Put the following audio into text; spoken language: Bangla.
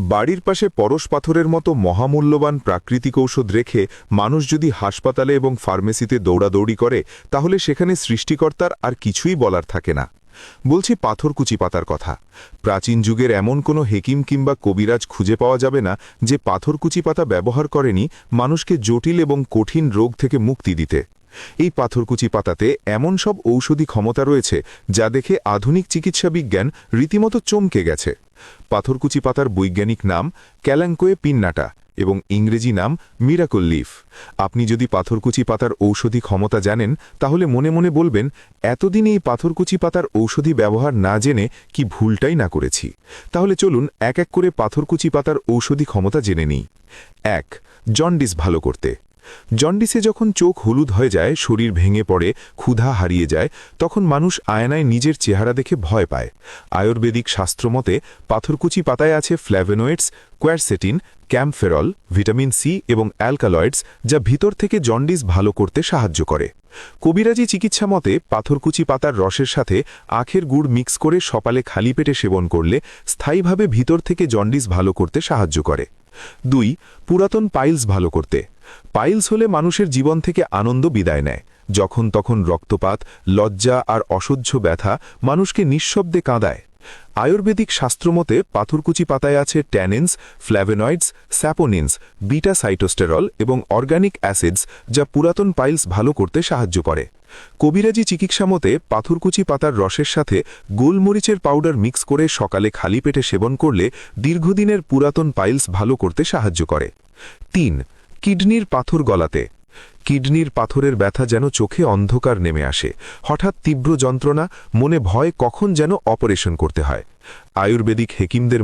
বাড়ির পাশে পরশ পাথরের মতো মহামূল্যবান প্রাকৃতিক ঔষধ রেখে মানুষ যদি হাসপাতালে এবং ফার্মেসিতে দৌড়াদৌড়ি করে তাহলে সেখানে সৃষ্টিকর্তার আর কিছুই বলার থাকে না। বলছি পাথরকুচি পাতার কথা। প্রাচীন যুগের এমন কোনো হেকিম কিংবা কবিরাজ খুঁজে পাওয়া যাবে না যে পাথরকুচি পাতা ব্যবহার করেনি মানুষকে জটিল এবং কঠিন রোগ থেকে মুক্তি দিতে। এই পাথরকুচি পাতাতে এমন সব ঔষধি ক্ষমতা রয়েছে যা দেখে আধুনিক চিকিৎসা বিজ্ঞান রীতিমতো চমকে গেছে। পাথরকুচি পাতার বৈজ্ঞানিক নাম ক্যালাঙ্কোয়ে পিন্নাটা এবং ইংরেজি নাম মিরাকল লিফ। আপনি যদি পাথরকুচি পাতার ঔষধি ক্ষমতা জানেন তাহলে মনে মনে বলবেন, এতদিন এই পাথরকুচি পাতার ঔষধি ব্যবহার না জেনে কি ভুলটাই না করেছি। তাহলে চলুন এক এক করে পাথরকুচি পাতার ঔষধি ক্ষমতা জেনে নিই। ১. জন্ডিস ভালো করতে। জন্ডিসে যখন চোখ হলুদ হয়ে যায়, শরীর ভেঙে পড়ে, ক্ষুধা হারিয়ে যায়, তখন মানুষ আয়নায় নিজের চেহারা দেখে ভয় পায়। আয়ুর্বেদিক শাস্ত্রমতে পাথরকুচি পাতায় আছে ফ্ল্যাভোনয়েডস, কোয়ারসেটিন, ক্যাম্পফেরল, ভিটামিন সি এবং অ্যালকালয়েডস, যা ভিতর থেকে জন্ডিস ভালো করতে সাহায্য করে। কবিরাজি চিকিৎসা মতে পাথরকুচি পাতার রসের সাথে আখের গুড় মিক্স করে সকালে খালি পেটে সেবন করলে স্থায়ীভাবে ভিতর থেকে জন্ডিস ভালো করতে সাহায্য করে। ২. পুরাতন পাইলস ভালো করতে। পাইলস হলে মানুষের জীবন থেকে আনন্দ বিদায় নেয়। যখন তখন রক্তপাত, লজ্জা আর অসহ্য ব্যথা মানুষকে নিঃশব্দে কাঁদায়। আয়ুর্বেদিক শাস্ত্রমতে পাথরকুচি পাতায় আছে tannins, flavonoids, saponins, beta sitosterol এবং অর্গানিক অ্যাসিডস, যা পুরাতন পাইলস ভালো করতে সাহায্য করে। কবিরাজি চিকিৎসা মতে পাথরকুচি পাতার রসের সাথে গোলমরিচের পাউডার মিক্স করে সকালে খালি পেটে সেবন করলে দীর্ঘদিনের পুরাতন পাইলস ভালো করতে সাহায্য করে। ৩. কিডনির পাথর গলাতে। কিডনির পাথরের ব্যথা যেন চোখে অন্ধকার নেমে আসে, হঠাৎ তীব্র যন্ত্রণা, মনে ভয় কখন যেন অপারেশন করতে হয়। আয়ুর্বেদিক হেকিমদের